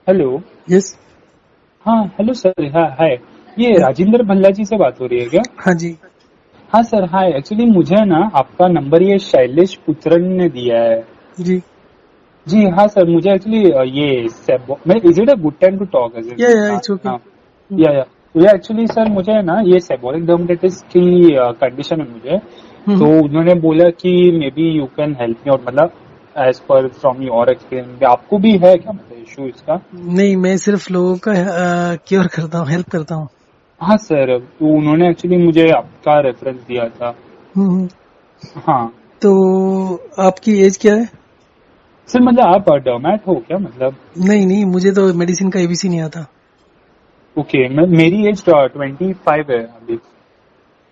Hello. Yes. हाँ hello sir. हाँ हाय। ये राजेंद्र भल्ला जी से बात हो रही है क्या? हाँ जी। हाँ सर हाय। एक्चुअली मुझे ना आपका नंबर ये शैलेश पुत्रन ने दिया है। जी। जी हाँ सर, मुझे एक्चुअली ये मैं is it a good time to talk? Is it yeah it's okay. हाँ। या एक्चुअली सर मुझे ना ये सेबोरिक डर्मेटाइटिस की कंडीशन है मुझे। तो उन्होंने बोला कि may B you can help me out, मतलब as per from your experience आपको भी है क्या मतलब इशू इसका? नहीं, मैं सिर्फ लोगों का क्योर करता हूँ, हेल्प करता हूँ। हाँ सर, तो उन्होंने एक्चुअली मुझे आपका रेफरेंस दिया था। हम्म। हाँ तो आपकी एज क्या है? सर, मतलब आप डर्मैट हो क्या मतलब? नहीं नहीं, मुझे तो मेडिसिन का एबीसी नहीं आता। ओके, मेरी एज 25 है अभी।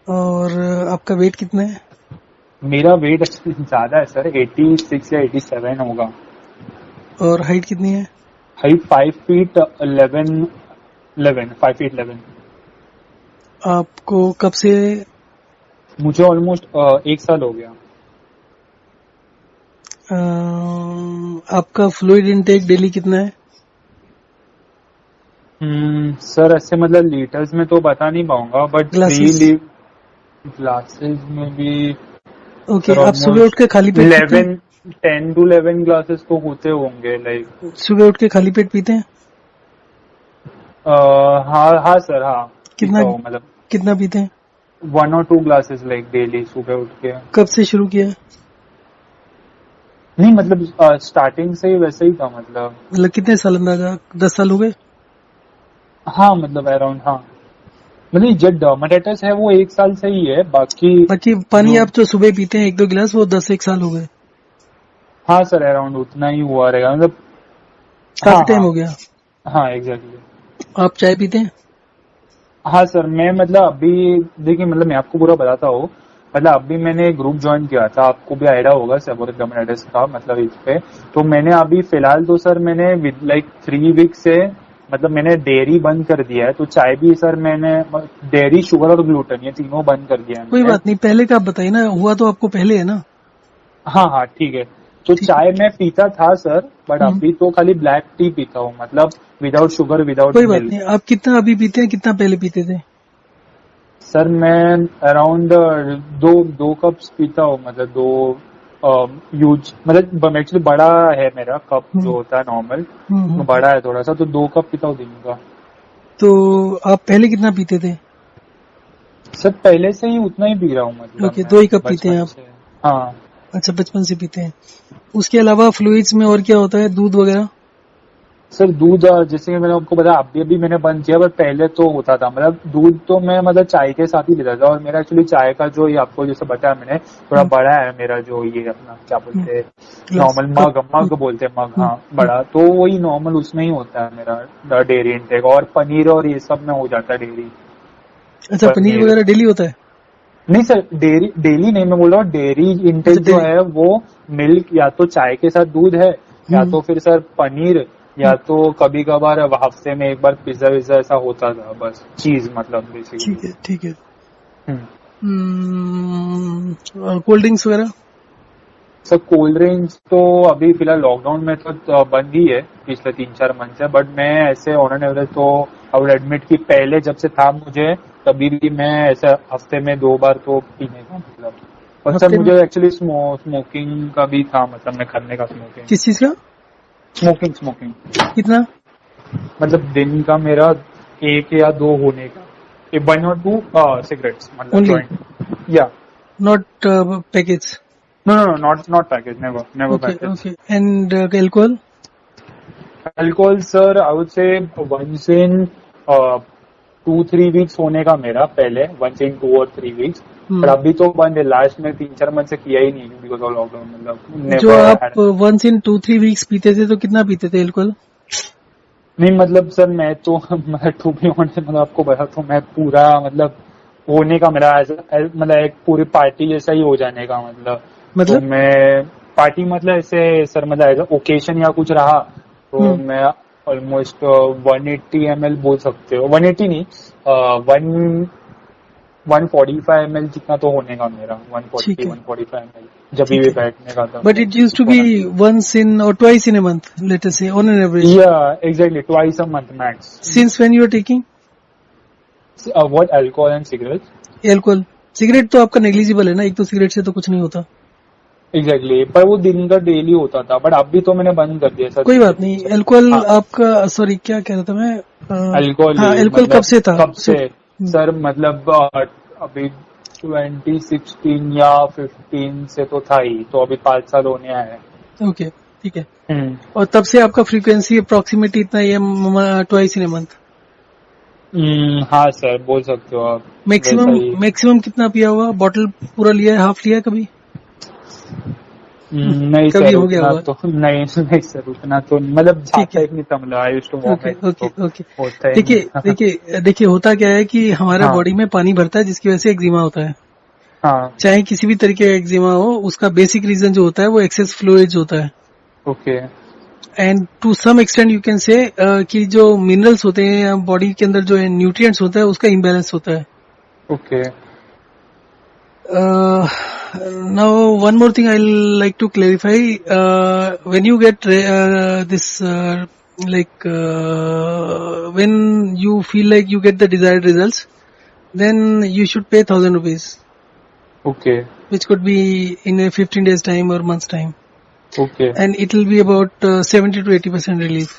और आपका वेट कितना है? मेरा वेट ज्यादा है सर, 86 या 87 होगा। और हाइट कितनी है? हाइट 5 फीट 11 आपको कब से? मुझे ऑलमोस्ट 1 साल हो गया। अ, आपका फ्लूइड इनटेक डेली कितना है? सर ऐसे मतलब लीटर्स में तो बता नहीं पाऊंगा, बट ग्लासेस। ग्लासेस में भी ओके, सर आप सुबह उठ ऑलमोस्ट के खाली पेट पीते 10 to 11 ग्लासेस तो होते होंगे लाइक। हैं? सुबह उठ के खाली पेट पीते हैं? हाँ हाँ सर, हाँ कितना? पीता हूँ मतलब कितना पीते हैं? 1 or 2 ग्लासेस लाइक डेली सुबह उठ के। कब से शुरू किया? नहीं मतलब स्टार्टिंग से ही वैसे ही था मतलब। मतलब कितने साल अंदाजा? 10 साल हो गए? हाँ मतलब अराउंड, हाँ मतलब जो डर्माटाइटिस है वो 1 साल से ही है, बाकी बाकी पानी जो। आप तो सुबह पीते हैं 1-2 गिलास, वो 10-1 साल हो गए। हाँ सर, अराउंड उतना ही हुआ रहेगा मतलब। हाँ काफी टाइम हाँ हो गया। हाँ एग्जैक्टली। आप चाय पीते हैं? हाँ सर, मैं मतलब अभी देखिए, मतलब मैं आपको पूरा बताता हूँ। मतलब अभी मैंने ग्रुप ज्वाइन किया था, आपको भी आइडिया होगा सेबोरिक डर्मेटाइटिस का, मतलब इस पे। तो मैंने अभी फिलहाल तो सर मैंने लाइक 3 वीक से मतलब मैंने डेयरी बंद कर दिया है, तो चाय भी सर मैंने डेयरी, शुगर और ग्लूटेन ये तीनों बंद कर दिया है कोई मैंने। बात नहीं, पहले का आप बताइए ना, हुआ तो आपको पहले है ना। हाँ हाँ ठीक है। तो ठीक है। चाय मैं पीता था सर, बट हम्म, अभी तो खाली ब्लैक टी पीता हूँ, मतलब विदाउट शुगर विदाउट कोई बात मिल्क। नहीं। आप कितना अभी पीते हैं, कितना पहले पीते थे? सर मैं अराउंड 2 कप्स पीता हूँ, मतलब 2 यूज, मतलब एक्चुअली बड़ा है मेरा कप जो हम्म, होता है नॉर्मल। हम्म। बड़ा है थोड़ा सा, तो 2 कप पीता हूँ दिन का। तो आप पहले कितना पीते थे? सर पहले से ही उतना ही पी रहा हूँ, मतलब ओके, मैं 2 ही कप पीते हैं बचपन आप? से। हाँ अच्छा, बचपन से पीते हैं। उसके अलावा फ्लूइड्स में और क्या होता है, दूध वगैरह? सर दूध, जैसे कि मैंने आपको बताया, अभी मैंने बंद किया, पर पहले तो होता था, मतलब दूध तो मैं मतलब चाय के साथ ही लेता था। और मेरा एक्चुअली चाय का जो ये आपको जैसे बताया मैंने, थोड़ा हम्म, बड़ा है मेरा, जो ये अपना क्या हम्म, बोलते हैं, ग्लास नॉर्मल कप। मग मग बोलते हैं, मग, हम्म, हाँ हम्म। बड़ा, तो वही नॉर्मल उसमें ही होता है मेरा डेयरी इंटेक। और पनीर और ये सब में हो जाता है डेयरी। अच्छा, पनीर पनीर वगैरह डेली होता है? नहीं सर, डेयरी डेली नहीं, मैं बोल रहा हूँ डेयरी अच्छा, इंटेक जो डेली। है वो मिल्क, या तो चाय के साथ दूध है, या हम्म, तो फिर सर पनीर, या हम्म। तो कभी कभार हफ्ते में एक बार पिज्जा विज्जा ऐसा होता था, बस चीज मतलब बेसिकली। ठीक है, ठीक है। हम्म। कोल्ड ड्रिंक्स वगैरह? सर कोल्ड ड्रिंक्स तो अभी फिलहाल लॉकडाउन में तो बंद ही है पिछले 3-4 मंथ से, बट मैं ऐसे ऑन एन एवरेज तो आई वुड एडमिट कि पहले जब से था मुझे, तभी भी मैं ऐसा हफ्ते में 2 बार तो पीने का मतलब। और सर हफ्ते में? मुझे एक्चुअली स्मोकिंग का भी था, मतलब मैं करने का स्मोकिंग। किस चीज का? स्मोकिंग स्मोकिंग कितना? मतलब दिन का मेरा 1 या 2 होने का, 1 or 2 सिगरेट्स, मतलब only? Joint yeah. Not package? No no no, not package, never never okay, package. Okay. And alcohol? Alcohol sir I would say once in 2-3 weeks होने का मेरा पहले, वंस इन 2 or 3 वीक्स। पर अभी तो बंद है, लास्ट में 3-4 मंथ से किया ही नहीं बिकॉज ऑफ लॉकडाउन, मतलब जो नेवर आप हैड। 1 in 2-3 वीक्स पीते थे, तो कितना पीते थे अल्कोहल? नहीं मतलब सर मैं तो मैं टू बी ऑनेस्ट, मतलब आपको बता तो मैं पूरा मतलब होने का मेरा मतलब एक पूरी पार्टी जैसा ही हो जाने का मतलब। तो मतलब? मैं पार्टी मतलब ऐसे सर, मतलब ओकेशन या कुछ रहा, तो हम्म। मैं ऑलमोस्ट 180 ml बोल सकते हो, 180 नहीं, 1 145 ml जितना तो होने का मेरा, ठीक 140 है 145 ml जब ठीक भी है। बैठने का था but it use to be once in or twice in a month, let us say, on an average. या exactly twice a month max. Since when you are taking what alcohol and cigarette? alcohol? Cigarette तो आपका negligible है ना, एक तो cigarette से तो कुछ नहीं होता। एग्जैक्टली पर वो दिन का डेली होता था, बट अभी तो मैंने बंद कर दिया सर। कोई बात नहीं, अल्कोहल हाँ आपका, सॉरी क्या कह रहा था मैं, अल्कोहल हाँ ही अल्कोहल कब मतलब से था? कब से सर, मतलब अभी 2016 या 15 से तो था ही, तो अभी 5 साल होने आए हैं। ओके ठीक है। और तब से आपका फ्रीक्वेंसी अप्रोक्सीमेटली इतना ही है, ट्वाइस इन ए मंथ? हाँ सर बोल सकते हो आप। वैसा मैक्सिमम ही मैक्सिमम कितना पिया होगा? बॉटल पूरा लिया है, हाफ लिया है कभी? नहीं कभी सर हो गया उतना होगा। तो नहीं सर उतना तो मतलब ठीक जाता है, ही नहीं था, मतलब I used to okay vomit okay तो ओके। होता ही नहीं देखिए था। देखिए देखिए, होता क्या है कि हमारा हाँ बॉडी में पानी भरता है जिसकी वजह से एक्जिमा होता है। हाँ चाहे किसी भी तरीके का एक्जिमा हो, उसका बेसिक रीजन जो होता है वो एक्सेस फ्लूइड्स होता है। Okay and to some extent you can say कि जो मिनरल्स होते हैं या बॉडी के अंदर जो न्यूट्रिएंट्स होता है उसका इम्बैलेंस होता है। Okay now one more thing I like to clarify, when you get this like when you feel like you get the desired results, then you should pay 1,000 rupees, okay which could be in a 15 days time or months time, okay and it will be about 70 to 80% relief.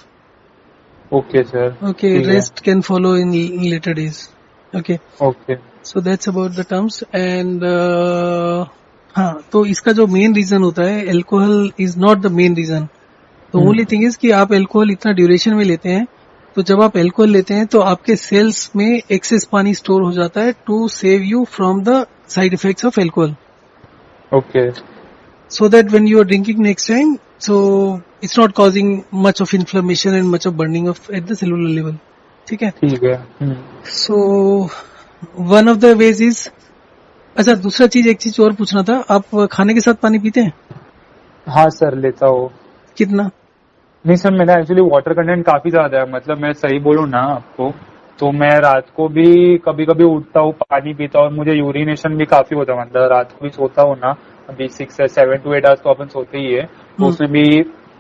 Okay sir Okay, ठीक है rest can follow in later days. Okay, okay so that's about the terms. And हाँ, तो इसका जो main reason होता है, alcohol is not the main reason. The only thing is कि आप अल्कोहल इतना ड्यूरेशन में लेते हैं, तो जब आप अल्कोहल लेते हैं तो आपके सेल्स में एक्सेस पानी स्टोर हो जाता है to save you from the side effects of alcohol, okay so that when you are drinking next time, so it's not causing much of inflammation and much of burning of at the cellular level. ठीक है। ठीक है So one of the ways is, अच्छा दूसरा चीज, एक चीज और पूछना था, आप खाने के साथ पानी पीते हैं? हाँ सर लेता हूँ। कितना? नहीं सर मेरा एक्चुअली वाटर कंटेंट काफी ज्यादा है, मतलब मैं सही बोलूँ ना आपको, तो मैं रात को भी कभी कभी उठता हूँ पानी पीता हूँ, और मुझे यूरिनेशन भी काफी होता है, मतलब रात को भी सोता हूँ ना, अभी 7 to 8 आवर्स तो अपन सोते ही है, तो उसमें भी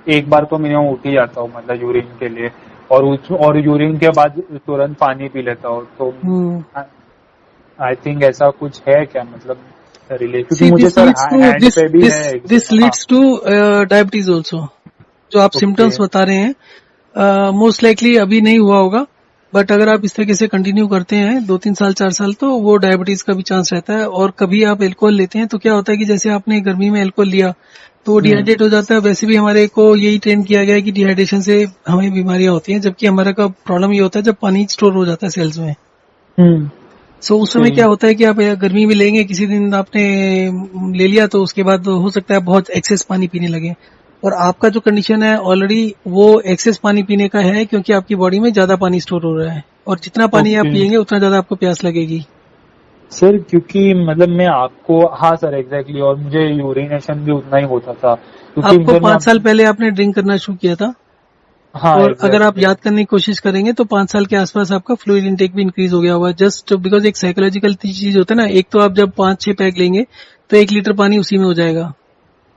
एक बार तो मिनिमम उठ ही जाता हूँ, मतलब यूरिन के लिए, और यूरिन के बाद तुरंत पानी पी लेता हूँ, तो आई थिंक ऐसा कुछ है क्या, मतलब रिलेटेड? क्योंकि मुझे सर हैंड पे भी है। This leads two diabetes also, जो आप सिम्टम्स बता रहे हैं, मोस्ट लाइकली अभी नहीं हुआ होगा, बट अगर आप इस तरीके से कंटिन्यू करते हैं 2-3 साल 4 साल, तो वो डायबिटीज का भी चांस रहता है। और कभी आप अल्कोहल लेते हैं तो क्या होता है कि जैसे आपने गर्मी में अल्कोहल लिया तो वो डिहाइड्रेट हो जाता है। वैसे भी हमारे को यही ट्रेन किया गया है कि डिहाइड्रेशन से हमें बीमारियां होती हैं, जबकि हमारा का प्रॉब्लम ये होता है जब पानी स्टोर हो जाता है सेल्स में। सो उस समय क्या होता है कि आप गर्मी में लेंगे, किसी दिन आपने ले लिया तो उसके बाद हो सकता है बहुत एक्सेस पानी पीने लगे, और आपका जो कंडीशन है ऑलरेडी वो एक्सेस पानी पीने का है, क्योंकि आपकी बॉडी में ज्यादा पानी स्टोर हो रहा है, और जितना पानी आप पिएंगे उतना ज्यादा आपको प्यास लगेगी। सर क्योंकि मतलब मैं आपको, हाँ सर एग्जैक्टली, और मुझे यूरिनेशन भी उतना ही होता था, क्योंकि आपको 5 साल पहले आपने ड्रिंक करना शुरू किया था। हाँ और अगर आप याद करने की कोशिश करेंगे तो 5 साल के आसपास आपका फ्लूइड इंटेक भी इंक्रीज हो गया होगा, जस्ट बिकॉज एक साइकोलॉजिकल चीज होता है ना, एक तो आप जब 5-6 पैक लेंगे तो 1 लीटर पानी उसी में हो जाएगा।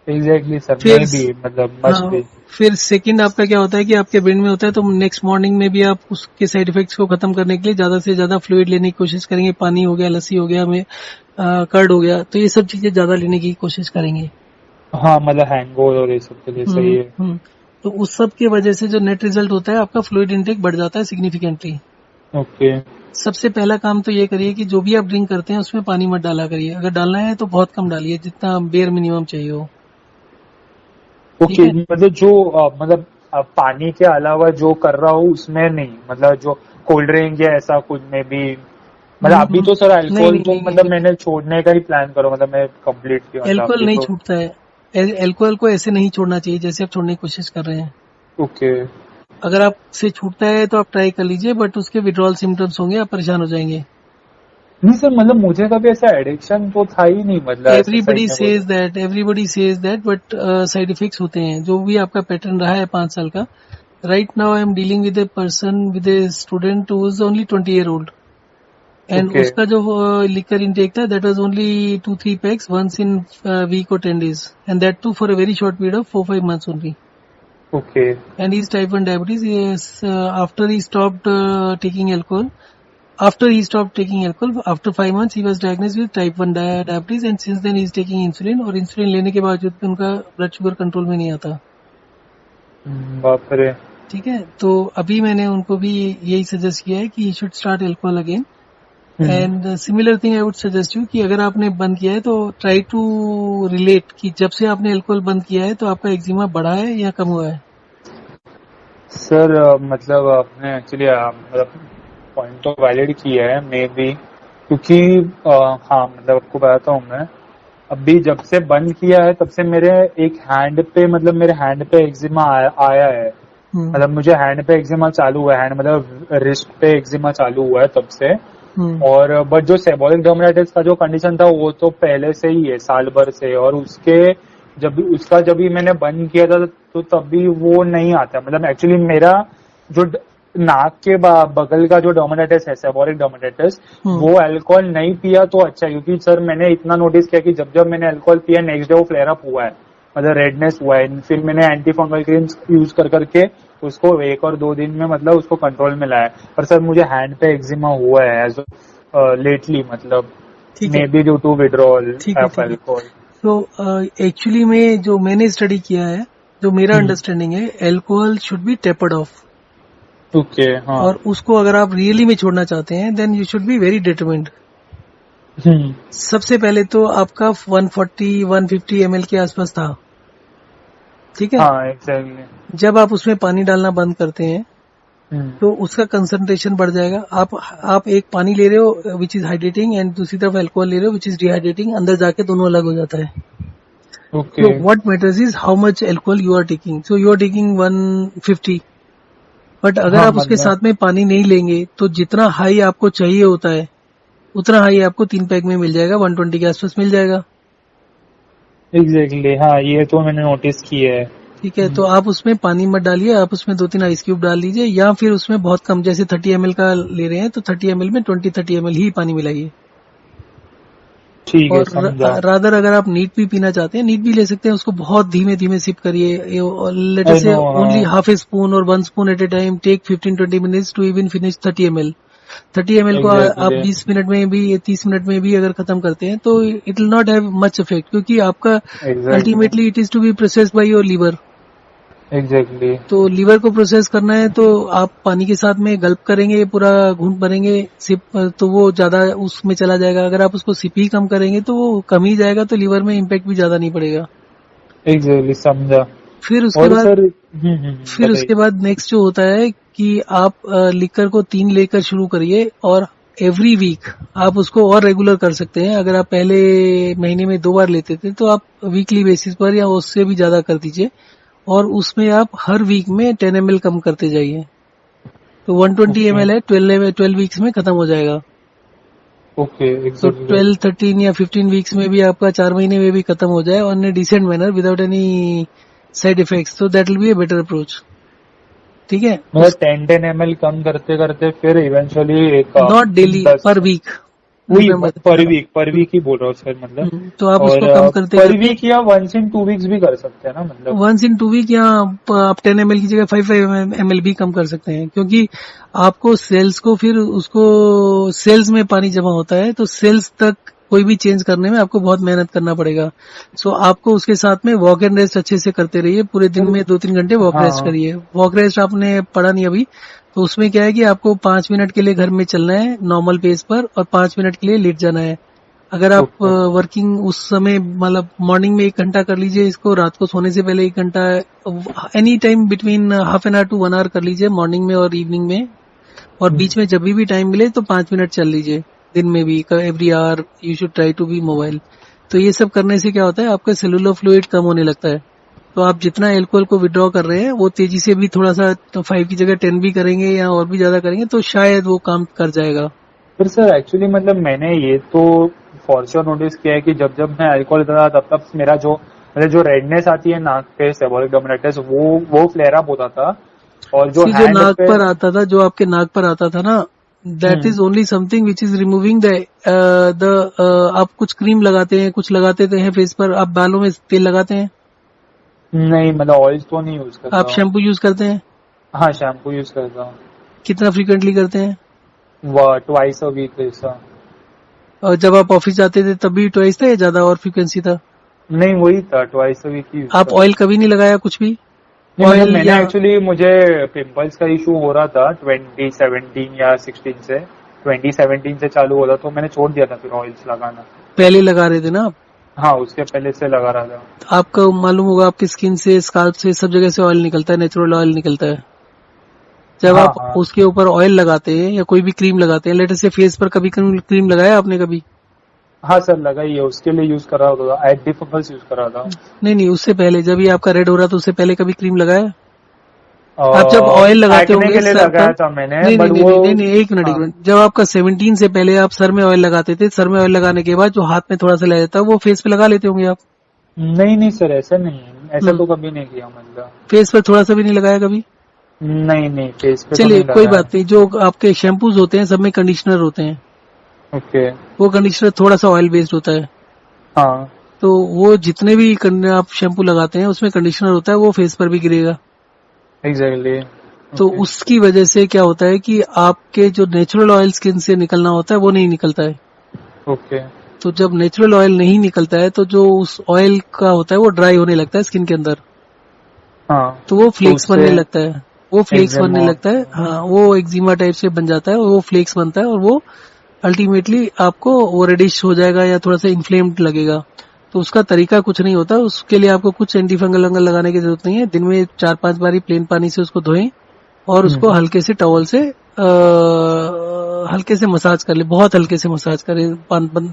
एग्जैक्टली सर, फिर मैं भी मतलब मस्ट भी। फिर सेकंड आपका क्या होता है कि आपके ब्रेन में होता है, तो नेक्स्ट मॉर्निंग में भी आप उसके साइड इफेक्ट्स को खत्म करने के लिए ज्यादा से ज्यादा फ्लूइड लेने की कोशिश करेंगे। पानी हो गया, लस्सी हो गया, में कर्ड हो गया, तो ये सब चीजें ज्यादा लेने की कोशिश करेंगे। हाँ मतलब हैंगओवर और ये सब के लिए सही है। तो उस सब की वजह से जो नेट रिजल्ट होता है आपका फ्लूइड इंटेक बढ़ जाता है सिग्निफिकेंटली। ओके सबसे पहला काम तो ये करिए कि जो भी आप ड्रिंक करते हैं उसमें पानी मत डाला करिए, अगर डालना है तो बहुत कम डालिए, जितना बेयर मिनिमम चाहिए हो। ओके मतलब जो मतलब पानी के अलावा जो कर रहा हूँ उसमें नहीं, मतलब जो कोल्ड ड्रिंक या ऐसा कुछ में भी, मतलब अभी तो सर अल्कोहल तो मतलब मैंने छोड़ने का ही प्लान करो, मतलब मैं कम्प्लीट अल्कोहल नहीं छूटता है, अल्कोहल को ऐसे नहीं छोड़ना चाहिए जैसे आप छोड़ने की कोशिश कर रहे हैं। ओके अगर आपसे छूटता है तो आप ट्राई कर लीजिए, बट उसके विड्रॉल सिम्टम्स होंगे, आप परेशान हो जाएंगे। नहीं सर मतलब मुझे कभी ऐसा एडिक्शन तो था ही नहीं, मतलब everybody says that, but side effects होते हैं। जो भी आपका पैटर्न रहा है 5 साल का, right now I am dealing with a person, with a student who is only 20 year old, and okay उसका जो लिकर इनटेक था that was only 2-3 packs once in week और 10 days and that too for a very short period of 4-5 months only. Okay And he's type 1 diabetes. After he stopped taking alcohol, after 5 months he was diagnosed with type 1 diabetes and since then he is taking insulin और insulin लेने के बावजूद भी उनका blood sugar control में नहीं आता. बाप रे. ठीक है, तो अभी मैंने उनको भी यही सजेस्ट किया है कि you should start alcohol again. And similar thing I would suggest you कि अगर आपने बंद किया है तो ट्राई टू रिलेट कि जब से आपने अल्कोहल बंद किया है तो आपका एक्जिमा बढ़ा है या कम हुआ है. सर मतलब आपने एक्चुअली मतलब पॉइंट तो वैलिड किया है मे बी, क्योंकि हाँ मतलब आपको बताता हूँ मैं अभी जब से बंद किया है तब से मेरे एक हैंड पे मतलब मेरे हैंड पे एक्जिमा आया है. मतलब मुझे हैंड पे एक्जिमा चालू हुआ है, हैंड मतलब रिस्ट पे एक्जिमा चालू हुआ है तब से. और बट जो सेबोरिक डर्मेटाइटिस का जो कंडीशन था वो तो पहले से ही है, साल भर से. और जब भी मैंने बंद किया था तो तभी वो नहीं आता. मतलब एक्चुअली मेरा जो नाक के बगल का जो डर्मेटाइटिस है सेबोरिक डर्मेटाइटिस वो अल्कोहल नहीं पिया तो अच्छा है, क्योंकि सर मैंने इतना नोटिस किया कि जब मैंने अल्कोहल पिया नेक्स्ट डे वो फ्लेयर अप हुआ है, मतलब रेडनेस हुआ है. फिर मैंने एंटी फंगल क्रीम्स यूज करके उसको 1 और 2 दिन में मतलब उसको कंट्रोल में लाया. पर सर मुझे हैंड पे एक्जिमा हुआ है एज लेटली, मतलब maybe due to withdrawal of alcohol. तो एक्चुअली में जो मैंने स्टडी किया है, जो मेरा अंडरस्टैंडिंग है, alcohol should be tapered of. Okay हाँ. और उसको अगर आप रियली में छोड़ना चाहते हैं then you should be very determined. सबसे पहले तो आपका 140-150 ml के आसपास था, ठीक है. हाँ एग्जैक्टली. जब आप उसमें पानी डालना बंद करते हैं तो उसका कंसंट्रेशन बढ़ जाएगा. आप एक पानी ले रहे हो विच इज हाइड्रेटिंग एंड दूसरी तरफ अल्कोहल ले रहे हो विच इज डिहाइड्रेटिंग, अंदर जाके दोनों अलग हो जाता है. Okay. So what matters is how much alcohol you are taking. So you are taking 150. But अगर आप उसके साथ में पानी नहीं लेंगे तो जितना हाई आपको चाहिए होता है उतना हाई आपको 3 पैक में मिल जाएगा, 120 के आसपास मिल जाएगा. एग्जैक्टली हाँ, ये तो मैंने नोटिस किया है. ठीक है, तो आप उसमें पानी मत डालिए, आप उसमें 2-3 आइस क्यूब डाल लीजिए या फिर उसमें बहुत कम, जैसे 30 ml का ले रहे हैं तो 30 ml में 20-30 ml ही पानी मिलाइए. ठीक है, और रादर अगर आप नीट भी पीना चाहते हैं नीट भी ले सकते हैं, उसको बहुत धीमे धीमे सिप करिए. लेटर से ओनली हाफ ए स्पून और 1 spoon at a time. Take 15-20 minutes to even finish 30 ml. 30 ml को आप 20 मिनट में भी 30 मिनट में भी अगर खत्म करते हैं तो it will not have much effect, क्योंकि आपका ultimately it is to be processed by your liver. Exactly. तो लीवर को प्रोसेस करना है तो आप पानी के साथ में गल्प करेंगे, पूरा घूंट भरेंगे सिप, तो वो ज्यादा उसमें चला जाएगा. अगर आप उसको सिप ही कम करेंगे तो वो कम ही जाएगा, तो लीवर में इम्पैक्ट भी ज्यादा नहीं पड़ेगा. एग्जैक्टली समझा. फिर उसके बाद नेक्स्ट जो होता है कि आप लिकर को 3 लेकर शुरू करिए और एवरी वीक आप उसको और रेगुलर कर सकते हैं. अगर आप पहले महीने में 2 बार लेते थे तो आप वीकली बेसिस पर या उससे भी ज्यादा कर दीजिए और उसमें आप हर वीक में 10 ml कम करते जाइए. तो 120 ml है, 12 वीक्स में खत्म हो जाएगा. ओके. तो 12, 13 या 15 वीक्स में भी आपका 4 महीने में भी खत्म हो जाए on a decent manner without any side effects. तो that will be a better approach. ठीक है, मतलब 10 ml कम करते करते फिर इवेंचुअली एक not daily, per week. Per week ही बोल रहा हूँ सर. मतलब तो आप उसको कम करते पर वीक या 1 in 2 weeks भी कर सकते हैं ना. मतलब 1 in 2 week या आप 10 ml की जगह 5 ml भी कम कर सकते हैं, क्योंकि आपको सेल्स को फिर उसको सेल्स में पानी जमा होता है तो सेल्स तक कोई भी चेंज करने में आपको बहुत मेहनत करना पड़ेगा. सो आपको उसके साथ में वॉक एंड रेस्ट अच्छे से करते रहिए. पूरे दिन में 2-3 घंटे वॉक रेस्ट करिए. वॉक रेस्ट आपने पढ़ा नहीं अभी, तो उसमें क्या है कि आपको 5 मिनट के लिए घर में चलना है नॉर्मल पेस पर और 5 मिनट के लिए लेट जाना है. अगर आप वर्किंग उस समय मतलब मॉर्निंग में 1 घंटा कर लीजिए इसको, रात को सोने से पहले 1 घंटा, any time between half an hour to 1 hour कर लीजिए मॉर्निंग में और इवनिंग में. और बीच में जब भी टाइम मिले तो 5 मिनट चल लीजिए. दिन में भी every hour you should try to be mobile. तो ये सब करने से क्या होता है, आपका सेलुलर फ्लूइड कम होने लगता है. तो आप जितना एल्कोहल को विड्रॉ कर रहे हैं वो तेजी से भी थोड़ा सा, तो 5 की जगह 10 भी करेंगे या और भी ज्यादा करेंगे तो शायद वो काम कर जाएगा. फिर सर एक्चुअली मतलब मैंने ये तो फॉर श्योर नोटिस किया है कि जब मैं अल्कोहल लेता था तब मेरा जो रेडनेस आती है नाक पे, सेबोरिक डर्मेटाइटिस, वो फ्लेयर अप होता था. और जो नाक पर आता था, जो आपके नाक पर आता था ना, that is only something which is removing the आप कुछ क्रीम लगाते हैं, कुछ लगाते हैं फेस पर, आप बालों में तेल लगाते हैं? नहीं मतलब ऑयल्स तो नहीं यूज करता आप हूँ। शैम्पू यूज करते हैं? हाँ शैम्पू यूज करता हूँ, कितना फ्रीक्वेंटली करते हैं? वो ट्वाइस अ वीक ऐसा। और जब आप ऑफिस जाते थे तब भी ट्वाइस था या ज्यादा और फ्रीक्वेंसी था? नहीं वही था, ट्वाइस अ वीक ही यूज आप करता ऑयल हूँ। कभी नहीं लगाया कुछ भी? नहीं मतलब ऑयल मैंने या एक्चुअली, मुझे पिंपल्स का इशू हो रहा था 2017 या 16 से, 2017 से चालू हो रहा, तो मैंने छोड़ दिया था फिर ऑयल्स लगाना। पहले लगा रहे थे ना आप? हाँ उसके पहले से लगा रहा था। तो आपको मालूम होगा आपकी स्किन से, स्काल्प से, सब जगह से ऑयल निकलता है, नेचुरल ऑयल निकलता है। जब हाँ आप हाँ। उसके ऊपर ऑयल लगाते हैं या कोई भी क्रीम लगाते हैं, लेटर से फेस पर कभी क्रीम लगाया आपने कभी? हाँ सर लगा ही है, उसके लिए यूज कर रहा था, एंटी फंगल्स यूज कर रहा था। नहीं नहीं, उससे पहले जब ये आपका रेड हो रहा था उससे पहले कभी क्रीम लगाया? आप जब ऑयल लगाते एक्ने होंगे के लिए सर पर, लगाया था मैंने, नहीं नहीं बट नहीं वो। नहीं नहीं, नहीं एक मिनट एक हाँ। मिनट, जब आपका 17 से पहले आप सर में ऑयल लगाते थे, सर में ऑयल लगाने के बाद जो हाथ में थोड़ा सा लग जाता है वो फेस पे लगा लेते होंगे आप? नहीं नहीं सर ऐसा नहीं है, ऐसा हम्म, तो कभी नहीं किया मतलब। फेस पर थोड़ा सा भी नहीं लगाया कभी? नहीं नहीं फेस पे तो चलिए नहीं कोई लगाया। बात नहीं, जो आपके शैम्पूज होते हैं सब में कंडीशनर होते हैं, ओके। वो कंडीशनर थोड़ा सा ऑयल बेस्ड होता है। हाँ तो वो जितने भी आप शैम्पू लगाते हैं उसमें कंडीशनर होता है, वो फेस पर भी गिरेगा। एग्जैक्टली। तो ओके। उसकी वजह से क्या होता है कि आपके जो नेचुरल ऑयल स्किन से निकलना होता है वो नहीं निकलता है। ओके। तो जब नेचुरल ऑयल नहीं निकलता है तो जो उस ऑयल का होता है वो ड्राई होने लगता है स्किन के अंदर, हाँ तो वो तो फ्लेक्स उससे बनने लगता है। वो फ्लेक्स बनने एक्जिमा। लगता है, हाँ वो एक्जिमा टाइप से बन जाता है, और वो फ्लेक्स बनता है, और वो अल्टीमेटली आपको वो रेडिश हो जाएगा या थोड़ा सा इन्फ्लेम्ड लगेगा। तो उसका तरीका कुछ नहीं होता, उसके लिए आपको कुछ एंटी फंगल वंगल लगाने की जरूरत नहीं है। दिन में 4-5 बारी प्लेन पानी से उसको धोएं और उसको हम्म। हल्के से टॉवल से हल्के से मसाज कर ले, बहुत हल्के से मसाज करें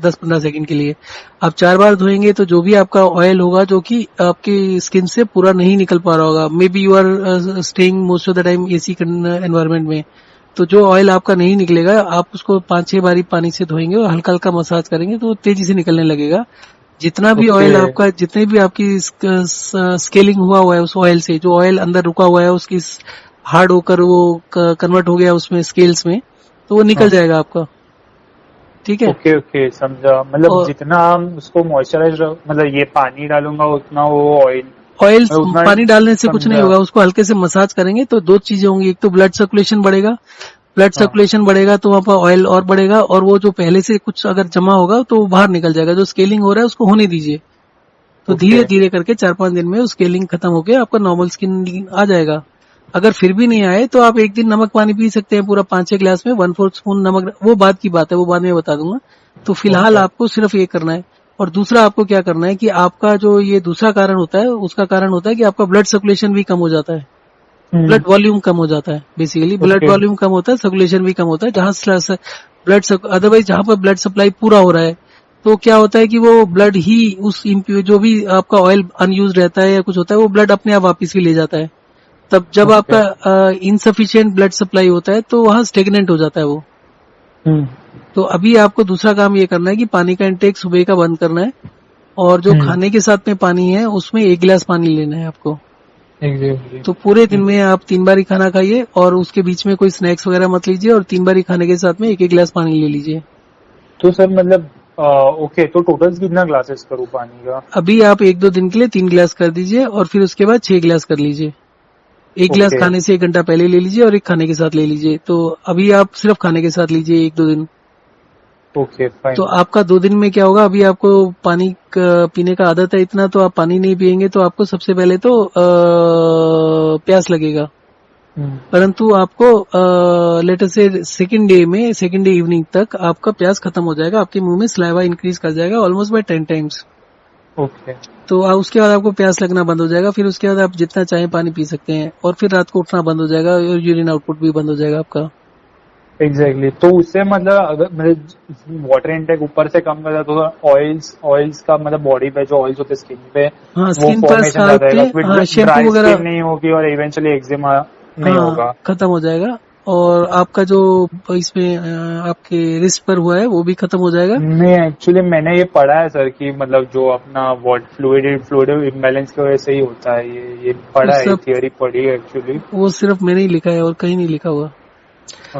10-15 सेकंड के लिए। आप 4 बार धोएंगे तो जो भी आपका ऑयल होगा जो कि आपकी स्किन से पूरा नहीं निकल पा रहा होगा, may be you are staying most of the time AC environment में, तो जो ऑयल आपका नहीं निकलेगा आप उसको 5-6 बारी पानी से धोएंगे और हल्का हल्का मसाज करेंगे तो वो तेजी से निकलने लगेगा। जितना भी ओके। ऑयल आपका, जितने भी आपकी स्केलिंग हुआ है उस ऑयल से, जो ऑयल अंदर रुका हुआ है उसकी हार्ड होकर वो कन्वर्ट हो गया उसमें स्केल्स में, तो वो निकल हाँ। जाएगा आपका। ठीक है? ओके ओके समझा, मतलब और जितना हम उसको मॉइस्चराइज, मतलब ये पानी डालूंगा उतना वो ऑयल, ऑयल उतना। पानी डालने से कुछ नहीं समझा। होगा, उसको हल्के से मसाज करेंगे तो दो चीजें होंगी, एक तो ब्लड सर्कुलेशन बढ़ेगा, ब्लड हाँ। सर्कुलेशन बढ़ेगा तो वहां पर ऑयल और बढ़ेगा, और वो जो पहले से कुछ अगर जमा होगा तो वो बाहर निकल जाएगा। जो स्केलिंग हो रहा है उसको होने दीजिए, तो ओके। धीरे धीरे करके 4-5 दिन में स्केलिंग खत्म होके आपका नॉर्मल स्किन आ जाएगा। अगर फिर भी नहीं आए तो आप एक दिन नमक पानी पी सकते हैं पूरा 5-6 गिलास में, 1/4 स्पून नमक, वो बात की बात है, वो बाद में बता दूंगा। तो फिलहाल ओके। आपको सिर्फ ये करना है। और दूसरा आपको क्या करना है कि आपका जो ये दूसरा कारण होता है उसका कारण होता है कि आपका ब्लड सर्कुलेशन भी कम हो जाता है, ब्लड वॉल्यूम कम हो जाता है। Basically blood okay. वॉल्यूम कम होता है, सर्कुलेशन भी कम होता है। जहां ब्लड, अदरवाइज जहां पर ब्लड सप्लाई पूरा हो रहा है तो क्या होता है कि वो ब्लड ही उस जो भी आपका ऑयल अनयूज रहता है या कुछ होता है वो ब्लड अपने आप वापिस भी ले जाता है। तब जब ओके। आपका इनसफिशियंट ब्लड सप्लाई होता है तो वहां स्टेगनेंट हो जाता है वो। हम्म। तो अभी आपको दूसरा काम ये करना है कि पानी का इंटेक सुबह का बंद करना है, और जो हम्म। खाने के साथ में पानी है उसमें 1 गिलास पानी लेना है आपको। एग्जैक्टली। तो पूरे दिन में आप 3 बार ही खाना खाइए और उसके बीच में कोई स्नैक्स वगैरह मत लीजिए, और 3 बार ही खाने के साथ में 1-1 गिलास पानी ले लीजिए। तो सर मतलब ओके, तो टोटल कितना ग्लासेस करूँ पानी का? अभी आप 1-2 दिन के लिए 3 गिलास कर दीजिए और फिर उसके बाद 6 गिलास कर लीजिए। 1 गिलास ओके। खाने से 1 घंटा पहले ले लीजिए और एक खाने के साथ ले लीजिए। तो अभी आप सिर्फ खाने के साथ लीजिए 1-2 दिन। ओके तो फाइन। आपका 2 दिन में क्या होगा, अभी आपको पानी पीने का आदत है इतना, तो आप पानी नहीं पियेंगे तो आपको सबसे पहले तो प्यास लगेगा। परंतु आपको लेटर से सेकेंड डे इवनिंग तक आपका प्यास खत्म हो जाएगा, आपके मुंह में सलाइवा इंक्रीज कर जाएगा ऑलमोस्ट बाय 10 टाइम्स। ओके। तो उसके बाद आपको प्यास लगना बंद हो जाएगा, फिर उसके बाद आप जितना चाहें पानी पी सकते हैं, और फिर रात को उठना बंद हो जाएगा और यूरिन आउटपुट भी बंद हो जाएगा आपका। एग्जैक्टली, तो उससे मतलब अगर मतलब वाटर इनटेक ऊपर से कम कर तो ऑयल्स का मतलब बॉडी पे जो ऑयल्स होते हैं स्किन पे, हाँ, वो स्किन पर, फॉर्मेशन स्काल्प ज्यादा पे, रहेगा, हाँ फिर ड्राई शैम्पू वगैरह, स्किन नहीं होगी और इवेंचुअली एक्जिमा नहीं हाँ होगा। खत्म हो जाएगा। और आपका जो इसमें आपके रिस्ट पर हुआ है वो भी खत्म हो जाएगा। नहीं एक्चुअली मैंने ये पढ़ा है सर कि मतलब जो अपना फ्लूइड इम्बैलेंस की वजह से ही होता है, ये वो पढ़ा है, सब, थियरी पढ़ी है एक्चुअली। वो सिर्फ मैंने ही लिखा है और कहीं नहीं लिखा हुआ।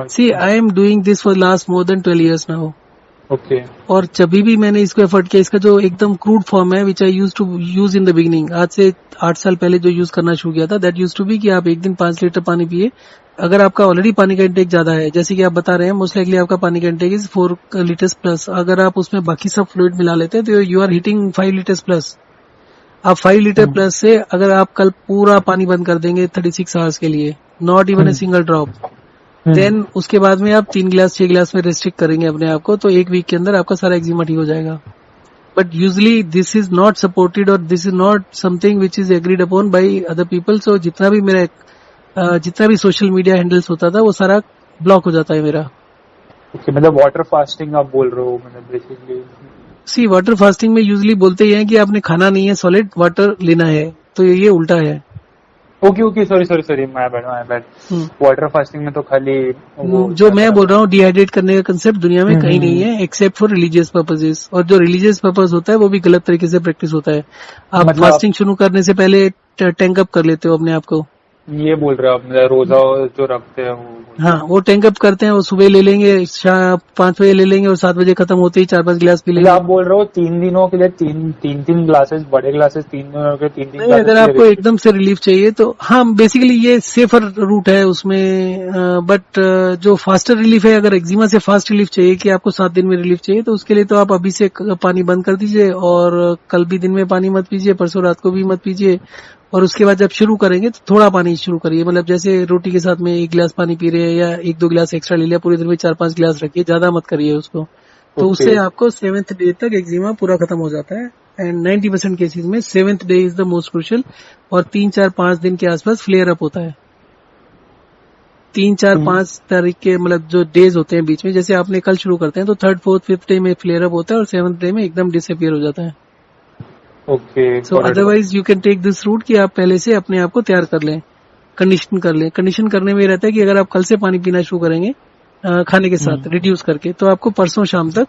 See I am doing this for last more than 12 years now. Okay. और जब भी मैंने इसको एफर्ट किया, इसका जो एकदम क्रूड फॉर्म है which I use to use in the beginning, आज से 8 साल पहले जो यूज करना शुरू किया था, दैट यूज टू बी कि आप एक दिन 5 लीटर पानी पिए। अगर आपका ऑलरेडी पानी का इंटेक ज्यादा है, जैसे कि आप बता रहे हैं, मोस्ट लाइकली आपका पानी का इंटेक इज 4 लीटर्स प्लस, अगर आप उसमें बाकी सब फ्लूइड मिला लेते हैं तो you are hitting 5 litres plus. आप 5 लीटर प्लस से अगर आप कल पूरा पानी बंद कर देंगे 36 आवर्स के लिए, not even a single drop, then उसके बाद में आप 3 गिलास 6 गिलास में रेस्ट्रिक्ट करेंगे अपने आप को, तो एक वीक के अंदर आपका सारा एक्जिमा ठीक हो जाएगा। But usually this is not supported और this is not something which is agreed upon by other people. So जितना भी सोशल मीडिया हैंडल्स होता था वो सारा ब्लॉक हो जाता है मेरा। ओके, मतलब वाटर फास्टिंग आप बोल रहे हो, मतलब बेसिकली। सी वाटर फास्टिंग में यूजली बोलते ही हैं कि आपने खाना नहीं है, सॉलिड वाटर लेना है, तो ये उल्टा है। Okay, sorry, my bad. Water fasting में तो खाली जो मैं बोल रहा हूँ डिहाइड्रेट करने का कंसेप्ट दुनिया में कहीं नहीं है एक्सेप्ट फॉर रिलीजियस पर्पजेस, और जो रिलीजियस पर्पज होता है वो भी गलत तरीके से प्रैक्टिस होता है। आप मतलब फास्टिंग शुरू करने से पहले टैंक अप कर लेते हो अपने आप को। ये बोल रहे हो आप, मतलब रोजा जो रखते हैं वो? हाँ, वो टैंक अप करते हैं, वो सुबह ले लेंगे, 5 बजे ले लेंगे और 7 बजे खत्म होते ही 4-5 गिलास पी लेंगे। आप बोल रहे हो 3 दिनों के लिए तीन ग्लासेस, बड़े ग्लासेस 3 दिनों के 3 नहीं, अगर आपको एकदम से रिलीफ चाहिए तो हाँ, बेसिकली ये सेफर रूट है उसमें। बट जो फास्टर रिलीफ है, अगर एक्जिमा से फास्ट रिलीफ चाहिए कि आपको 7 दिन में रिलीफ चाहिए, तो उसके लिए तो आप अभी से पानी बंद कर दीजिए, और कल भी दिन में पानी मत पीजिए, परसों रात को भी मत पीजिए, और उसके बाद जब शुरू करेंगे तो थोड़ा पानी शुरू करिए। मतलब जैसे रोटी के साथ में 1 गिलास पानी पी रहे हैं या 1-2 गिलास एक्स्ट्रा ले लिया, पूरे दिन में 4-5 गिलास रखिए, ज्यादा मत करिए उसको। तो उससे आपको 7th डे तक एक्जिमा पूरा खत्म हो जाता है। एंड 90% केसेज में 7th day is the most crucial, और 3-4-5 दिन के आसपास फ्लेयर अप होता है। 3-4-5 तारीख के मतलब जो डेज होते हैं बीच में, जैसे आपने कल शुरू करते हैं तो 3rd, 4th, 5th डे में फ्लेयर अप होता है, और 7th डे में एकदम डिसअपियर हो जाता है। Okay, so otherwise you can take this route कि आप पहले से अपने आप को तैयार कर लें, कंडीशन कर लें। कंडीशन करने में रहता है कि अगर आप कल से पानी पीना शुरू करेंगे खाने के साथ रिड्यूस करके, तो आपको परसों शाम तक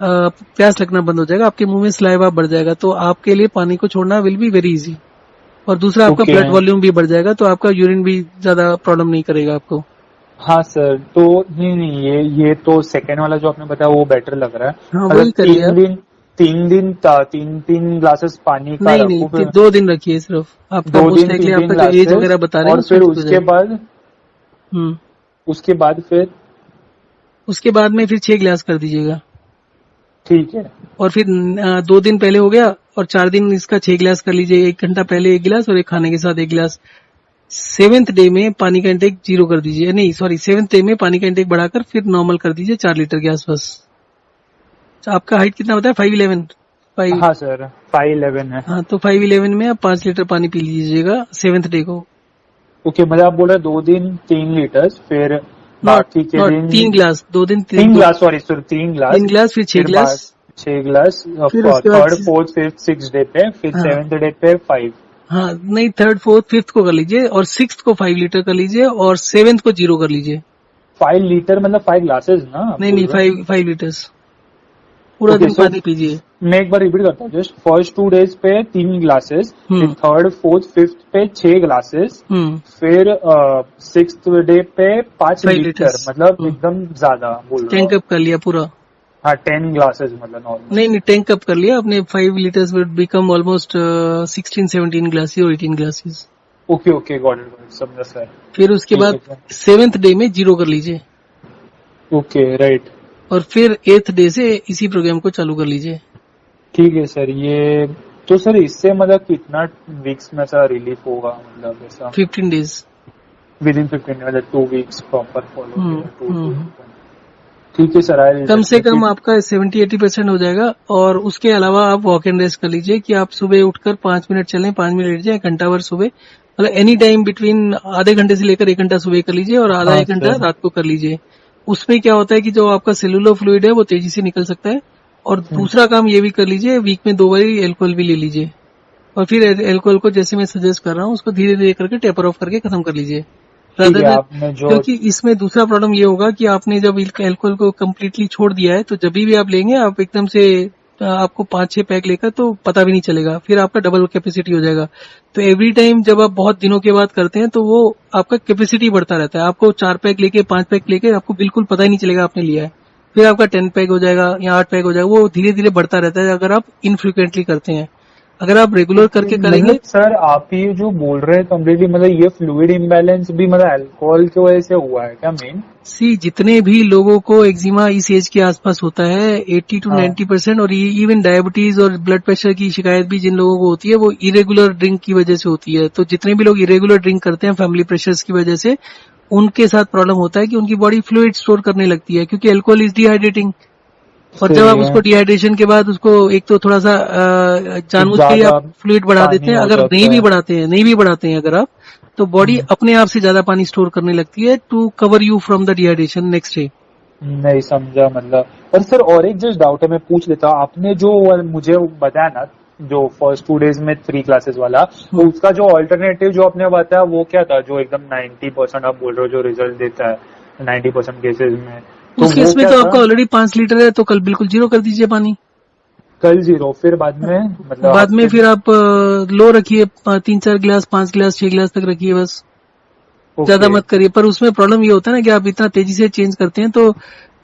प्यास लगना बंद हो जाएगा, आपके मुंह में सलाइवा बढ़ जाएगा, तो आपके लिए पानी को छोड़ना विल बी वेरी इजी। और दूसरा आपका ब्लड वॉल्यूम भी बढ़ जाएगा, तो आपका यूरिन भी ज्यादा प्रॉब्लम नहीं करेगा आपको। हाँ सर, तो नहीं ये तो सेकेंड वाला जो आपने बताया वो बेटर लग रहा है। हाँ, वही करिए। 3 ग्लासेस पानी का नहीं, 2 दिन रखिए सिर्फ। आपका मोस्ट लाइकली आपका जो एज वगैरह बता रहे हैं, और फिर उसके बाद में फिर 6 गिलास कर दीजिएगा। ठीक है। और फिर 2 दिन पहले हो गया, और 4 दिन इसका 6 गिलास कर लीजिए, 1 घंटा पहले 1 गिलास और एक खाने के साथ 1 गिलास। 7th डे में पानी का इंटेक 0 कर दीजिए, नहीं सॉरी 7th डे में पानी का इंटेक बढ़ाकर फिर नॉर्मल कर दीजिए 4 लीटर के आसपास। आपका हाइट कितना बताया? 5'11"? हाँ सर, 5'11" है। हाँ, तो 5'11" में आप 5 लीटर पानी पी लीजिएगा 7th डे को। ओके, मतलब आप बोल रहे 2 दिन 3 लीटर, फिर बाकी के दिन 3 गिलास, 2 दिन 3 गिलास, सॉरी 3 गिलास, फिर 6 गिलास, 6 गिलास, 3rd, 4th, 5th, 6th day पे, फिर 7th डे पे 5। हाँ नहीं, 3rd, 4th, 5th को कर लीजिए, और 6th को 5 लीटर कर लीजिए, और 7th को 0 कर लीजिए। 5 लीटर मतलब 5 ग्लासेस ना? नहीं, 5 लीटर्स पूरा दिन पानी पीजिए। मैं एक बार रिपीट करता हूँ, जस्ट फर्स्ट 2 डेज पे 3 ग्लासेस, फिर 3rd, 4th, 5th पे 6 ग्लासेस, फिर 6th डे पे 5 लीटर, मतलब एकदम ज्यादा बोल रहा हूँ। टैंक अप कर लिया पूरा। हाँ, 10 ग्लासेस मतलब नॉर्मल। नहीं, टैंक अप कर लिया अपने। 5 litres will become almost 16-17 glasses और 18 ग्लासेस। ओके, गॉट इट, समझा सर। फिर उसके बाद 7th डे में 0 कर लीजिए। Okay, right. और फिर 8th डे से इसी प्रोग्राम को चालू कर लीजिए। ठीक है सर। ये तो सर इससे मतलब कितना वीक्स में सर रिलीफ होगा, मतलब ऐसा? 15 डेज, विदिन 15, मतलब 2 वीक्स प्रॉपर फॉलो। ठीक है सर, कम से कम आपका 70-80% हो जाएगा। और उसके अलावा आप वॉक एंड रेस्ट कर लीजिए कि आप सुबह उठकर 5 मिनट चलें, 5 मिनट लेट जाए, घंटा भर सुबह, मतलब एनी टाइम बिटवीन आधे घंटे से लेकर 1 घंटा सुबह कर लीजिए, और आधा 1 घंटा रात को कर लीजिए। उसमें क्या होता है कि जो आपका सेलुलर फ्लूइड है वो तेजी से निकल सकता है। और दूसरा काम ये भी कर लीजिए, वीक में 2 बार एल्कोहल भी ले लीजिए, और फिर एल्कोहल को जैसे मैं सजेस्ट कर रहा हूँ उसको धीरे धीरे करके टेपर ऑफ करके खत्म कर लीजिए। क्योंकि इसमें दूसरा प्रॉब्लम ये होगा कि आपने जब एल्कोहल को कम्प्लीटली छोड़ दिया है, तो जब भी आप लेंगे आप एकदम से आपको 5-6 पैक लेकर तो पता भी नहीं चलेगा, फिर आपका डबल कैपेसिटी हो जाएगा। तो एवरी टाइम जब आप बहुत दिनों के बाद करते हैं तो वो आपका कैपेसिटी बढ़ता रहता है। आपको 4 पैक लेके 5 पैक लेके आपको बिल्कुल पता ही नहीं चलेगा आपने लिया है। फिर आपका 10 पैक हो जाएगा या 8 पैक हो जाएगा, वो धीरे धीरे बढ़ता रहता है अगर आप इनफ्रिक्वेंटली करते हैं। अगर आप रेगुलर करके करेंगे, मतलब सर आप ये जो बोल रहे हैं कम्प्लीटली, मतलब ये फ्लूइड इम्बैलेंस भी मतलब अल्कोहल की वजह से हुआ है क्या मेन? सी जितने भी लोगों को एक्जिमा इस एज के आसपास होता है 80 to हाँ 90%, और इवन डायबिटीज और ब्लड प्रेशर की शिकायत भी जिन लोगों को होती है वो इरेगुलर ड्रिंक की वजह से होती है। तो जितने भी लोग इरेगुलर ड्रिंक करते हैं फैमिली प्रेशर्स की वजह से, उनके साथ प्रॉब्लम होता है कि उनकी बॉडी फ्लूइड स्टोर करने लगती है, क्योंकि अल्कोहल इज डिहाइड्रेटिंग। और जब सही आप है, उसको डिहाइड्रेशन के बाद उसको एक तो थोड़ा सा जानबूझ के ही ज्यादा आप फ्लूइड बढ़ा देते पानी हैं, हो अगर जाता है। नहीं भी बढ़ाते हैं अगर आप, तो बॉडी हम्म, अपने आप से ज्यादा पानी स्टोर करने लगती है to cover you from the dehydration next day. नहीं समझा मतलब। पर सर और एक जस्ट डाउट है, मैं पूछ लेता हूँ। आपने जो मुझे बताया ना, जो फर्स्ट 2 days में 3 classes वाला, तो उसका जो ऑल्टरनेटिव जो आपने बताया वो क्या था, जो एकदम 90% आप बोल रहे हो जो रिजल्ट देता है 90% केसेस में, तो उस वो केस में क्या तो था? आपका ऑलरेडी 5 लीटर है, तो कल बिल्कुल 0 कर दीजिए पानी। कल 0, फिर बाद में मतलब बाद में हफ्ते फिर आप लो रखिए, 3-4 गिलास, 5 गिलास, 6 गिलास तक रखिए बस, ज्यादा ओके। मत करिए। पर उसमें प्रॉब्लम ये होता है ना कि आप इतना तेजी से चेंज करते हैं तो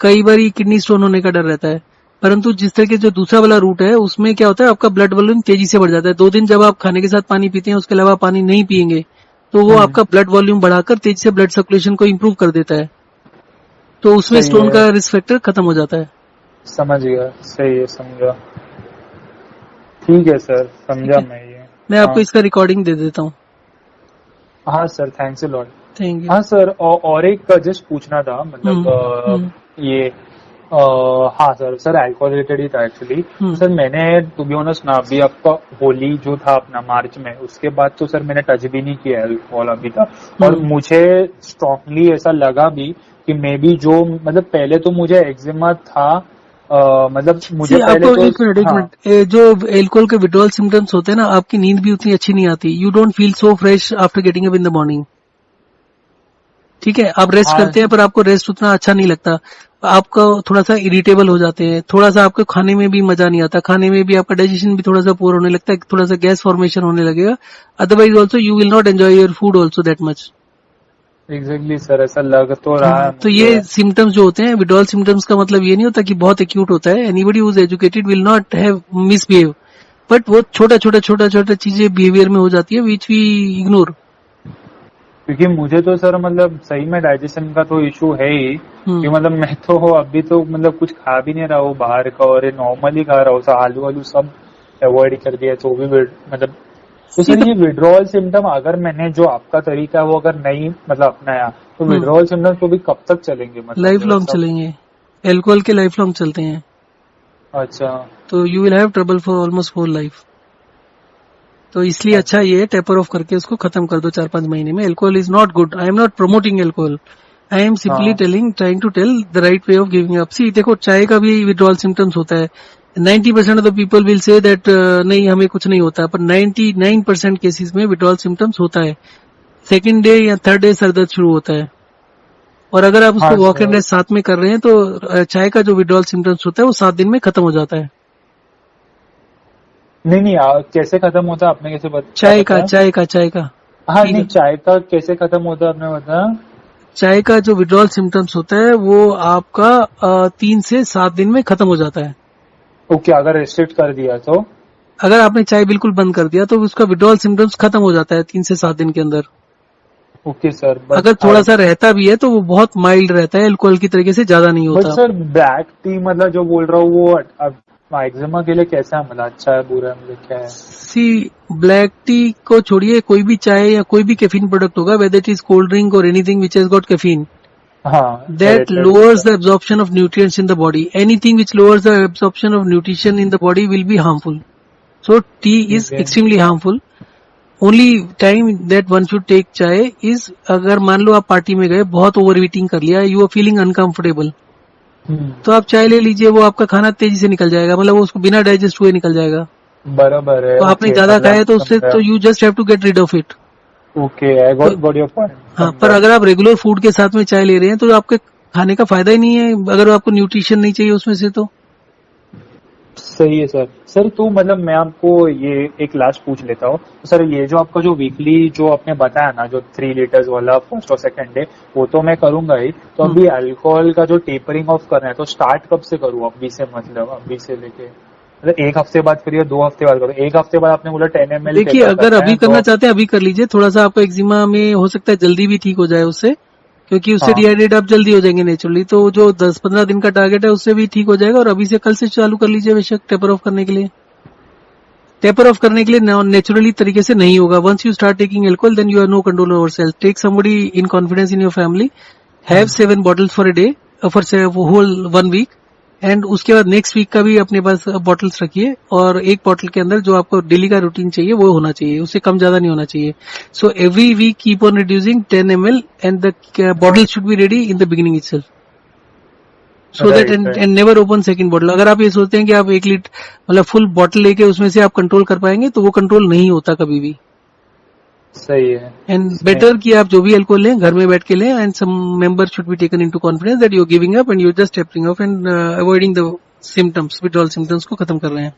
कई बार किडनी स्टोन होने का डर रहता है। परंतु जिस तरह के जो दूसरा वाला रूट है उसमें क्या होता है, आपका ब्लड वॉल्यूम तेजी से बढ़ जाता है। 2 दिन जब आप खाने के साथ पानी पीते हैं, उसके अलावा पानी नहीं पिएंगे, तो वो हम्म, आपका ब्लड वॉल्यूम बढ़ाकर तेजी से ब्लड सर्कुलेशन को इम्प्रूव कर देता है। तो उसमें सही स्टोन है, का रिस्क फैक्टर खत्म हो जाता है। समझ गया, सही है, समझा। ठीक है सर, ठीक समझा है, मैं ये। मैं हाँ आपको इसका रिकॉर्डिंग दे देता हूँ। हाँ sir, thanks a lot. Thank you. हाँ सर, और एक जस्ट पूछना था, मतलब हम्म। ये हाँ सर, सर अल्कोहल रिलेटेड ही था एक्चुअली। हम्म। सर मैंने टू बी ऑनेस्ट ना, अभी आपका होली जो था अपना मार्च में, उसके बाद तो सर मैंने टच भी नहीं किया अल्कोहल अभी तक। और हम्म। मुझे स्ट्रांगली ऐसा लगा भी कि मे बी जो मतलब पहले तो मुझे एक्जिमा था, मतलब मुझे सी पहले आपको तो। एक हाँ मिनट, जो एल्कोहल के विड्रॉल सिम्टम्स होते हैं ना, आपकी नींद भी उतनी अच्छी नहीं आती। You don't feel so fresh after getting up in the morning. ठीक है, आप रेस्ट हाँ करते हैं पर आपको रेस्ट उतना अच्छा नहीं लगता। आपका थोड़ा सा इरिटेबल हो जाते हैं, थोड़ा सा आपको खाने में भी मजा नहीं आता, खाने में भी आपका डाइजेशन भी थोड़ा सा पुअर होने लगता है, थोड़ा सा गैस फॉर्मेशन होने लगेगा। Otherwise also you will not enjoy your food also that much. Exactly sir, ऐसा लग तो रहा है हाँ, तो मुझे। ये सिम्टम्स जो होते हैं विड्रॉल सिम्टम्स का मतलब ये नहीं होता कि बहुत एक्यूट होता है। Anybody who is educated will not have misbehave, but वो छोटा छोटा चीजें बिहेवियर में हो जाती है विच वी इग्नोर। क्योंकि मुझे तो सर मतलब सही में डाइजेशन का तो इशू है ही, कि हम्म। मतलब मैं तो अभी तो मतलब कुछ खा भी नहीं रहा हूँ बाहर का, और नॉर्मली खा रहा हूँ, सब आलू वालू सब अवॉइड कर दिया, तो भी मतलब। तो सी सर ये विड्रॉल सिम्टम अगर मैंने जो आपका तरीका है वो अगर नहीं मतलब अपनाया, तो विड्रॉल सिम्टम तो भी कब तक चलेंगे मतलब लाइफ ये लॉन्ग सब? चलेंगे, एल्कोहल के लाइफ लॉन्ग चलते हैं। अच्छा। तो you will have trouble for almost whole life. तो इसलिए अच्छा अच्छा। ये है, टेपर ऑफ करके उसको खत्म कर दो 4-5 महीने में। Alcohol is not good, I am not promoting alcohol, I am simply हाँ trying to tell the right way of giving up. See देखो, चाय का भी विड्रॉल सिम्टम्स होता है। 90% of the people will say that नहीं हमें कुछ नहीं होता, पर 99% केसेस में विड्रॉल सिम्टम्स होता है। सेकेंड डे या थर्ड डे सर दर्द शुरू होता है। और अगर आप उसको हाँ वॉक एंड सर। रेस्ट साथ में कर रहे हैं तो चाय का जो विड्रॉल सिम्टम्स होता है वो 7 दिन में खत्म हो जाता है। नहीं नहीं, कैसे खत्म होता है आपने कैसे क्या चाय का बताया? चाय का चाय का हाँ ठीक नहीं, है, चाय का कैसे खत्म होता है आपने बताया? चाय का जो विड्रॉल सिम्टम्स होता है वो आपका 3 से 7 दिन में खत्म हो जाता है। ओके, अगर रेस्ट्रिक्ट कर दिया तो? अगर आपने चाय बिल्कुल बंद कर दिया तो उसका विड्रॉल सिम्टम्स खत्म हो जाता है 3 से 7 दिन के अंदर। ओके सर, बट अगर थोड़ा सा रहता भी है तो वो बहुत माइल्ड रहता है, अल्कोहल की तरीके से ज्यादा नहीं बट होता। सर ब्लैक टी मतलब जो बोल रहा हूँ वो अब एक्जिमा के लिए कैसा है, मतलब अच्छा है बुरा है, मतलब क्या है? सी ब्लैक टी को छोड़िए, कोई भी चाय या कोई भी कैफीन प्रोडक्ट होगा, whether it is cold drink और anything which has got caffeine, हाँ that correct lowers correct. the absorption of nutrients in the body. Anything which lowers the absorption of nutrition in the body will be harmful. So tea is ठीक है। extremely harmful. Only time that one should take chai is अगर मान लो आप party में गए, बहुत over eating कर लिया, यू आर फीलिंग अनकंफर्टेबल, तो आप चाय ले लीजिए, वो आपका खाना तेजी से निकल जाएगा, मतलब वो उसको बिना डाइजेस्ट हुए निकल जाएगा। बराबर है, तो आपने ओके ज्यादा खाया मतलब तो उससे समझा। तो you just have to get rid of it. Okay, I तो गॉट योर पॉइंट, हाँ, पर समझा। अगर आप रेगुलर फूड के साथ में चाय ले रहे हैं तो आपके खाने का फायदा ही नहीं है, अगर आपको न्यूट्रिशन नहीं चाहिए उसमें से तो। सही है सर। सर तो मतलब मैं आपको ये एक लास्ट पूछ लेता हूँ सर, ये जो आपका जो वीकली जो आपने बताया ना, जो 3 लीटर्स वाला फर्स्ट और सेकंड डे, वो तो मैं करूंगा ही। तो अभी अल्कोहल का जो टेपरिंग ऑफ करना है तो स्टार्ट कब से करूँ? अभी से, मतलब अभी से लेके मतलब 1 हफ्ते बाद करिए, 2 हफ्ते बाद करो? 1 हफ्ते बाद आपने बोला 10 ml देखिए, टेपर अगर करना अभी है करना तो। चाहते हैं अभी कर लीजिए। थोड़ा सा आपका एक्जिमा में हो सकता है जल्दी भी ठीक हो जाए उससे, क्योंकि उससे हाँ डिहाइड्रेट आप जल्दी हो जाएंगे नेचुरली। तो जो 10-15 दिन का टारगेट है उससे भी ठीक हो जाएगा, और अभी से कल से चालू कर लीजिए बेशक टेपर ऑफ करने के लिए। टेपर ऑफ करने के लिए नेचुरली तरीके से नहीं होगा। Once you start taking alcohol then you have no control over self. Take somebody in confidence in your family, have 7 bottles for a day for whole 1 week, and उसके बाद next week का भी अपने पास bottles रखिए, और एक bottle के अंदर जो आपको डेली का रूटीन चाहिए वो होना चाहिए, उससे कम ज्यादा नहीं होना चाहिए। So every week keep on reducing 10 ml and the bottle should be ready in the beginning itself, so that right and right. Never open second bottle. अगर आप ये सोचते हैं कि आप 1 लीटर मतलब फुल बॉटल लेके उसमें से आप कंट्रोल कर पाएंगे, तो वो कंट्रोल नहीं होता कभी भी। सही है। एंड इसमें बेटर कि आप जो भी अल्कोहल लें घर में बैठ के लें, and some member should be taken into confidence that you are giving up and you just tapering off and avoiding the symptoms, withdrawal symptoms को खत्म कर रहे हैं।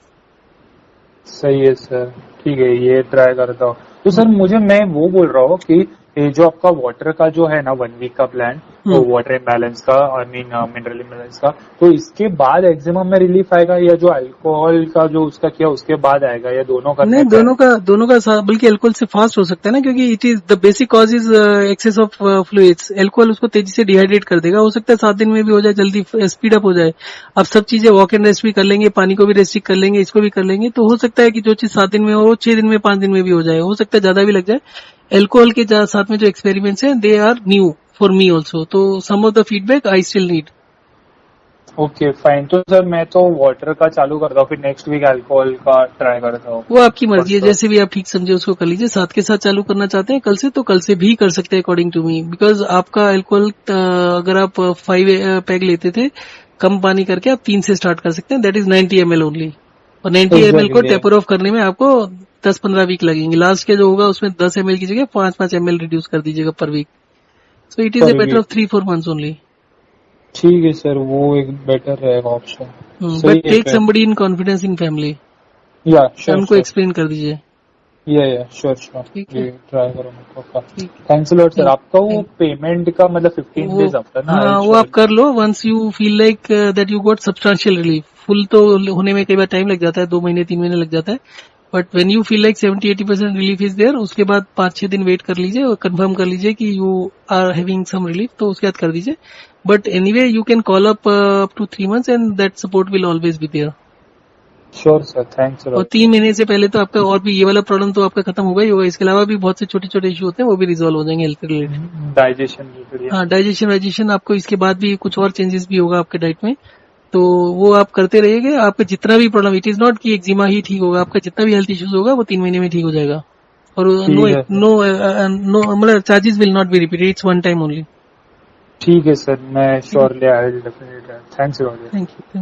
सही है सर, ठीक है, ये ट्राई करता हूँ। तो सर मुझे, मैं वो बोल रहा हूँ कि ये जो आपका वाटर का जो है ना 1 वीक का प्लान, तो वाटर इम्बैलेंस का, आई मीन मिनरल इम्बैलेंस का, तो इसके बाद एक्जिमा में रिलीफ आएगा, या जो अल्कोहल का जो उसका किया उसके बाद आएगा, या दोनों करने नहीं, का है? दोनों का बल्कि अल्कोहल से फास्ट हो सकता है ना, क्योंकि it is the basic cause is excess of fluids. Alcohol उसको तेजी से डिहाइड्रेट कर देगा। हो सकता है 7 दिन में भी हो जाए, जल्दी स्पीड अप हो जाए। अब सब चीजें वॉक एंड रेस्ट भी कर लेंगे, पानी को भी रेस्ट्रिक्ट कर लेंगे, इसको भी कर लेंगे, तो हो सकता है कि जो चीज 7 दिन में हो वो 6 दिन में, 5 दिन में भी हो जाए। हो सकता है ज्यादा भी लग जाए। अल्कोहल के साथ में जो एक्सपेरिमेंट्स हैं they are new for me also, तो some of the feedback I still need. Okay fine. तो सर मैं तो वाटर का चालू करता हूँ, फिर नेक्स्ट वीक अल्कोहल का ट्राई करता हूँ। वो आपकी मर्जी है, फर्स्ट। जैसे भी आप ठीक समझे उसको कर लीजिए। साथ के साथ चालू करना चाहते हैं कल से, तो कल से भी कर सकते हैं अकॉर्डिंग टू मी, बिकॉज आपका अल्कोहल अगर आप 5 पैक लेते थे कम पानी करके, आप 3 से स्टार्ट कर सकते हैं। दैट इज 90 ml ओनली, और 90 ml को एग्जैक्टली। टेपर ऑफ करने में आपको 10-15 वीक लगेंगे। लास्ट के जो होगा उसमें 10 ml की जगह 5-5 ml रिड्यूस कर दीजिएगा per week. So it is a per better week. Of 3-4 months only. ठीक है सर, वो एक बेटर रहेगा ऑप्शन। बट सही है टेक फिर। Somebody in confidence in family, या श्योर उनको श्योर। एक्सप्लेन कर दीजिए। या श्योर श्योर, ठीक ये है, ट्राई करूंगा पक्का। ठीक। Thanks a lot sir. आपका वो थैंक पेमेंट का मतलब 15 वो डेज आफ्टर ना, आई हाँ, वो आप श्योर। कर लो once you feel like that you got substantial relief. Full तो होने में कई बार टाइम लग जाता है, 2 महीने 3 महीने लग जाता है। But when you feel like 70-80% relief is there, उसके बाद 5-6 दिन वेट कर लीजिए और कंफर्म कर लीजिए कि you are having some relief, तो उसके बाद कर दीजिए। But anyway you can call up to 3 months and that support will always be there. Sure sir, thanks a और लॉट 3 महीने से पहले तो आपका और भी ये वाला प्रॉब्लम तो आपका खत्म होगा ही होगा। इसके अलावा भी बहुत से छोटे छोटे इशू होते हैं, वो भी रिजॉल्व हो जाएंगे health related. Sir. Digestion related. हाँ, डाइजेशन आपको इसके बाद भी कुछ और चेंजेस भी होगा आपके डाइट में, तो वो आप करते रहिएगा। आपका जितना भी प्रॉब्लम, इट इज नॉट कि एक्जिमा ही ठीक होगा, आपका जितना भी हेल्थ इश्यूज होगा वो 3 महीने में ठीक हो जाएगा। और नो ठीक है सर। नो नो मतलब charges will not be repeated, it's 1 time only. ठीक है सर, मैं surely I will definitely. Thanks a lot. Thank you.